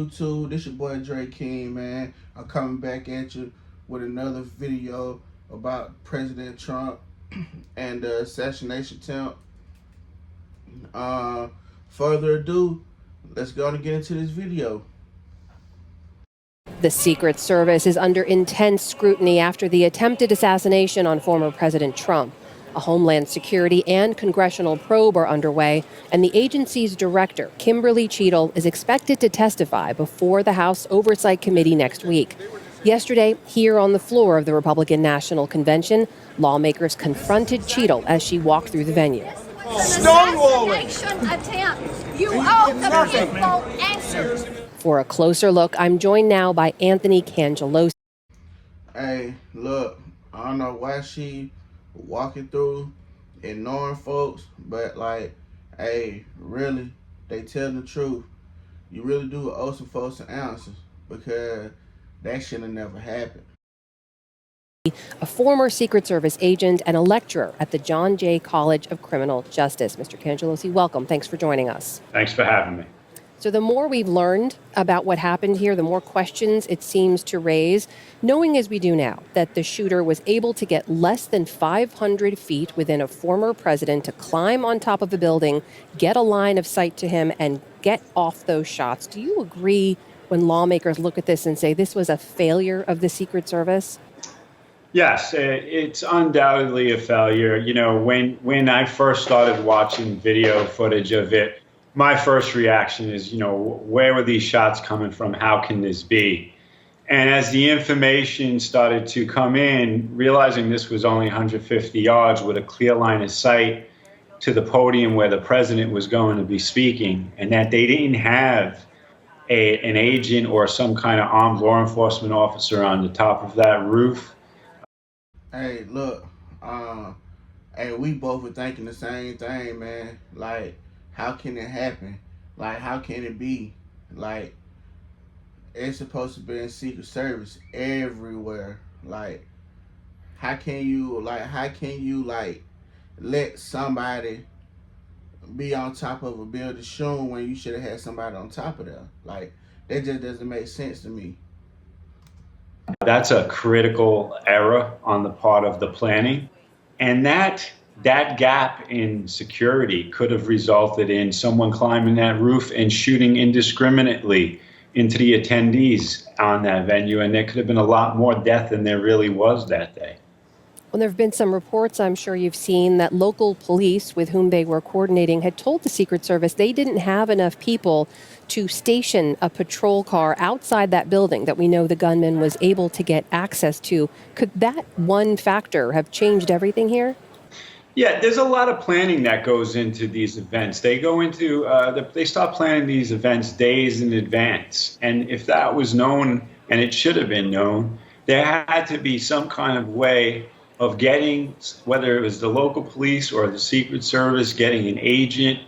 YouTube? This your boy Dre King, man. I'm coming back at you with another video about President Trump and the assassination attempt. Further ado, let's go and get into this video. The Secret Service is under intense scrutiny after the attempted assassination on former President Trump. A Homeland Security and congressional probe are underway, and the agency's director, Kimberly Cheadle, is expected to testify before the House Oversight Committee next week. Yesterday, here on the floor of the Republican National Convention, lawmakers confronted Cheadle as she walked through the venue. Stonewalling attempt. You owe the people answers. For a closer look, I'm joined now by Anthony Cangelosi. Hey, look, I don't know why she walking through ignoring folks, but like, hey, really, they tell the truth. You really do owe some folks some answers because that should have never happened. A former Secret Service agent and a lecturer at the John Jay College of Criminal Justice. Mr. Cangelosi, welcome. Thanks for joining us. Thanks for having me. So the more we've learned about what happened here, the more questions it seems to raise, knowing as we do now that the shooter was able to get less than 500 feet within a former president to climb on top of a building, get a line of sight to him, and get off those shots. Do you agree when lawmakers look at this and say this was a failure of the Secret Service? Yes, it's undoubtedly a failure. You know, when I first started watching video footage of it, my first reaction is, you know, where were these shots coming from? How can this be? And as the information started to come in, realizing this was only 150 yards with a clear line of sight to the podium where the president was going to be speaking, and that they didn't have an agent or some kind of armed law enforcement officer on the top of that roof. Hey, look, hey, we both were thinking the same thing, man. Like, how can it happen? Like, how can it be? Like, it's supposed to be in Secret Service everywhere. Like, how can you let somebody be on top of a building soon when you should have had somebody on top of there? Like, that just doesn't make sense to me. That's a critical error on the part of the planning. And that gap in security could have resulted in someone climbing that roof and shooting indiscriminately into the attendees on that venue. And there could have been a lot more death than there really was that day. Well, there have been some reports, I'm sure you've seen, that local police with whom they were coordinating had told the Secret Service they didn't have enough people to station a patrol car outside that building that we know the gunman was able to get access to. Could that one factor have changed everything here? Yeah, there's a lot of planning that goes into these events. They go into, they start planning these events days in advance. And if that was known, and it should have been known, there had to be some kind of way of getting, whether it was the local police or the Secret Service, getting an agent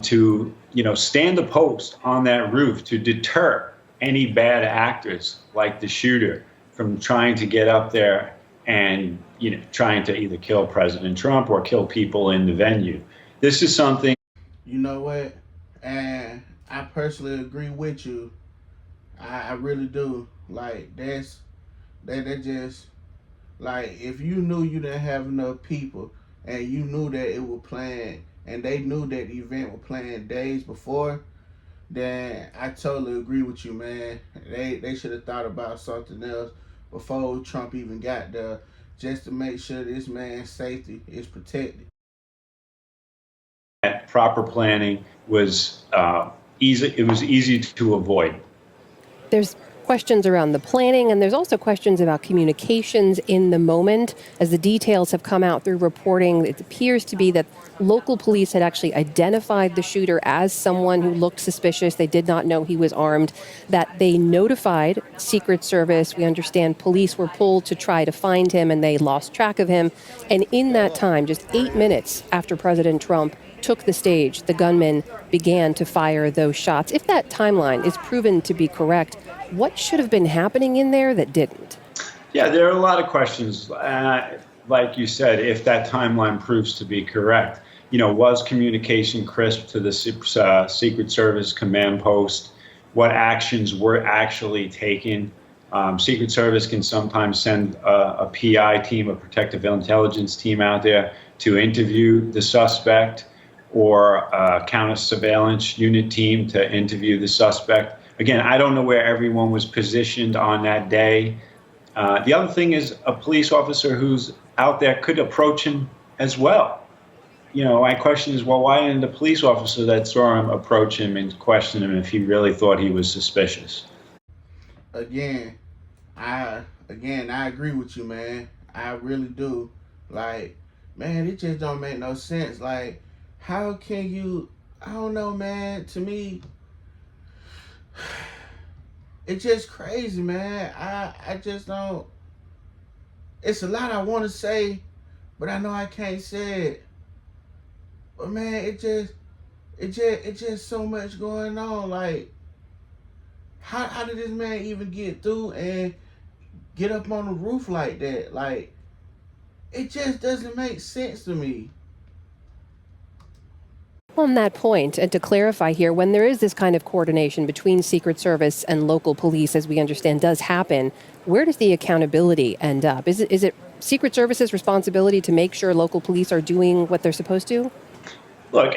to, you know, stand a post on that roof to deter any bad actors like the shooter from trying to get up there and, you know, trying to either kill President Trump or kill people in the venue. This is something. You know what? And I personally agree with you. I really do. Like, that just, like, if you knew you didn't have enough people and you knew that it was planned and they knew that the event was planned days before, then I totally agree with you, man. They should have thought about something else before Trump even got there, just to make sure this man's safety is protected. That proper planning was easy. It was easy to avoid. There's questions around the planning, and there's also questions about communications in the moment. As the details have come out through reporting, it appears to be that local police had actually identified the shooter as someone who looked suspicious. They did not know he was armed, that they notified Secret Service. We understand police were pulled to try to find him, and they lost track of him. And in that time, just 8 minutes after President Trump took the stage, the gunman began to fire those shots. If that timeline is proven to be correct, what should have been happening in there that didn't? Yeah, there are a lot of questions. Like you said, if that timeline proves to be correct, you know, was communication crisp to the Secret Service command post? what actions were actually taken. Secret Service can sometimes send a PI team, a protective intelligence team out there to interview the suspect, or a counter surveillance unit team to interview the suspect. Again, I don't know where everyone was positioned on that day. The other thing is a police officer who's out there could approach him as well. My question is, well, why didn't the police officer that saw him approach him and question him if he really thought he was suspicious? Again, I agree with you, man. I really do. Like, man, it just don't make no sense. Like, how can you? I don't know, man. To me, it's just crazy, man. I just don't. It's a lot I want to say, but I know I can't say it. But man, it's just so much going on. Like, how did this man even get through and get up on the roof like that? Like, it just doesn't make sense to me. On that point, and to clarify here, when there is this kind of coordination between Secret Service and local police, as we understand does happen, where does the accountability end up? Is it Secret Service's responsibility to make sure local police are doing what they're supposed to? Look,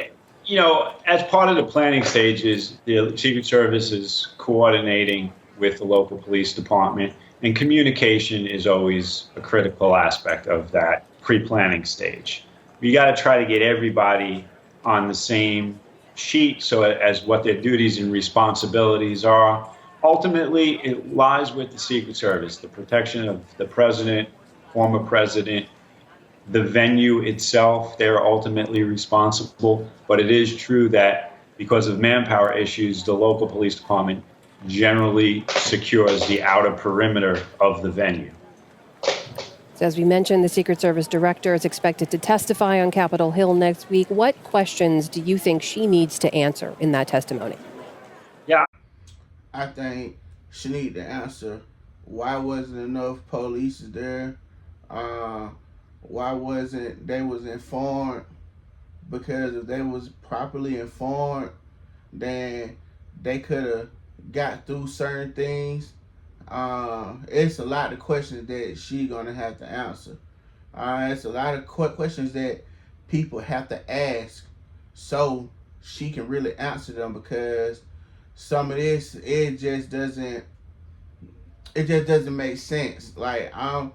as part of the planning stages, the Secret Service is coordinating with the local police department, and communication is always a critical aspect of that pre-planning stage. You got to try to get everybody on the same sheet so as what their duties and responsibilities are. Ultimately, it lies with the Secret Service, the protection of the president, former president, the venue itself. They're ultimately responsible. But it is true that because of manpower issues, the local police department generally secures the outer perimeter of the venue. So as we mentioned, the Secret Service director is expected to testify on Capitol Hill next week. What questions do you think she needs to answer in that testimony? Yeah. I think she need to answer why wasn't enough police there. Why wasn't they was informed? Because if they was properly informed, then they could have got through certain things. It's a lot of questions that she gonna have to answer. It's a lot of questions that people have to ask so she can really answer them, because some of this it just doesn't make sense. Like, I'm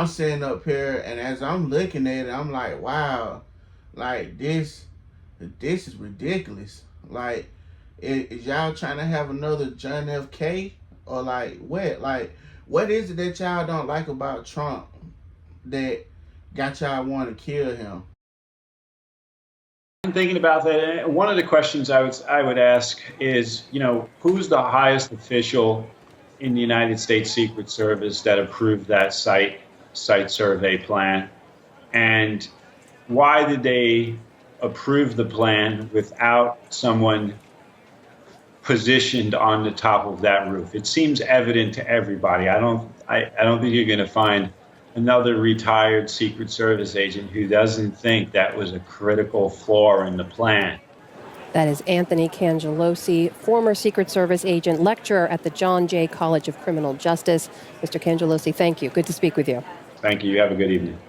sitting up here, and as I'm looking at it, I'm like, wow, like this is ridiculous. Like, is y'all trying to have another John F. K? Or like what? Like, what is it that y'all don't like about Trump that got y'all want to kill him? I'm thinking about that. One of the questions I would ask is, who's the highest official in the United States Secret Service that approved that site survey plan, and why did they approve the plan without someone positioned on the top of that roof? It seems evident to everybody. I don't think you're going to find another retired Secret Service agent who doesn't think that was a critical flaw in the plan. That is Anthony Cangelosi, former Secret Service agent, lecturer at the John Jay College of Criminal Justice. Mr. Cangelosi, thank you. Good to speak with you. Thank you. You have a good evening.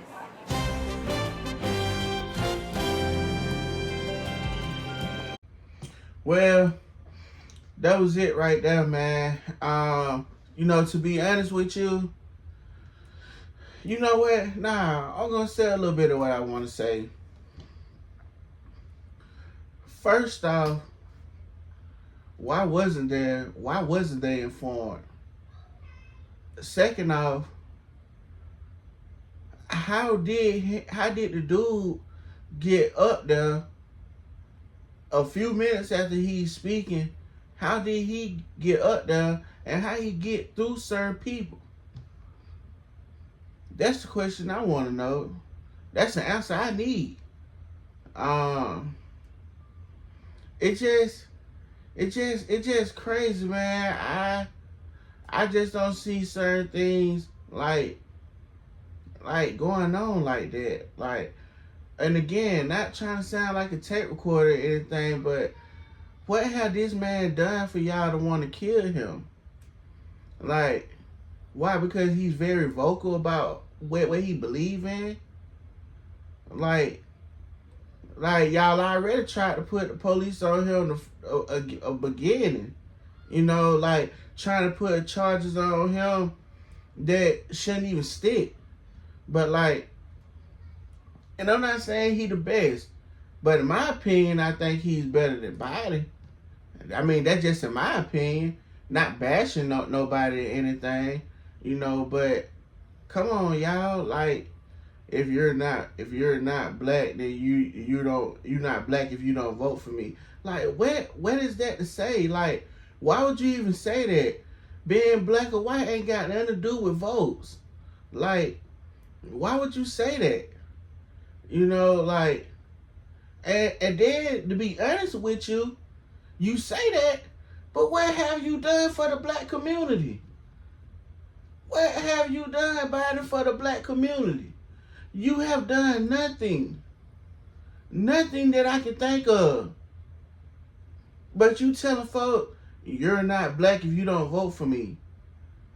Well, that was it right there, man. To be honest with you, you know what? Nah, I'm gonna say a little bit of what I want to say. First off, why wasn't they informed? Second off, how did the dude get up there a few minutes after he's speaking? How did he get up there, and how he get through certain people? That's the question I want to know. That's the answer I need. It's just crazy, man. I just don't see certain things like going on like that. Like, and again, not trying to sound like a tape recorder or anything, but what had this man done for y'all to want to kill him? Like, why? Because he's very vocal about what he believe in. Like y'all already tried to put the police on him in a beginning. You know, like trying to put charges on him that shouldn't even stick. But like, and I'm not saying he the best, but in my opinion, I think he's better than Biden. I mean, that's just in my opinion. Not bashing nobody or anything, you know. But come on, y'all. Like, if you're not black, then you're not black if you don't vote for me. Like, what is that to say? Like, why would you even say that? Being black or white ain't got nothing to do with votes. Like, why would you say that? You know, like, and then to be honest with you, you say that, but what have you done for the black community? What have you done, Biden, for the black community? You have done nothing. Nothing that I can think of. But you telling folks, you're not black if you don't vote for me.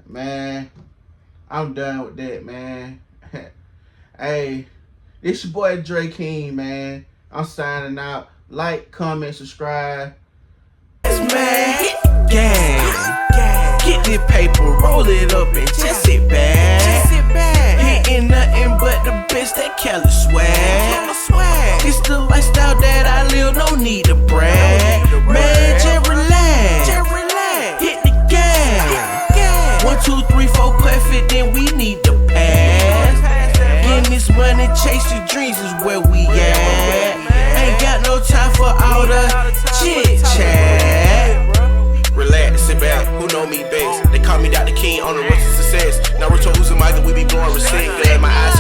Man, I'm done with that, man. Hey, it's your boy Dre King, man. I'm signing out. Like, comment, subscribe. Man, get this paper, roll it up and just sit back. Hitting nothing but the best that Cali swag. It's the lifestyle that I live, no need to brag. Man, just relax, hit the gas. 1, 2, 3, 4, perfect, then we need to pass. Getting this money, chase your dreams is where we at. Ain't got no time for all the chit chat. Relax, sit back, who know me best? They call me Dr. King on the road to success. Naruto Uzumaki, we be blowing respect. Glad my eyes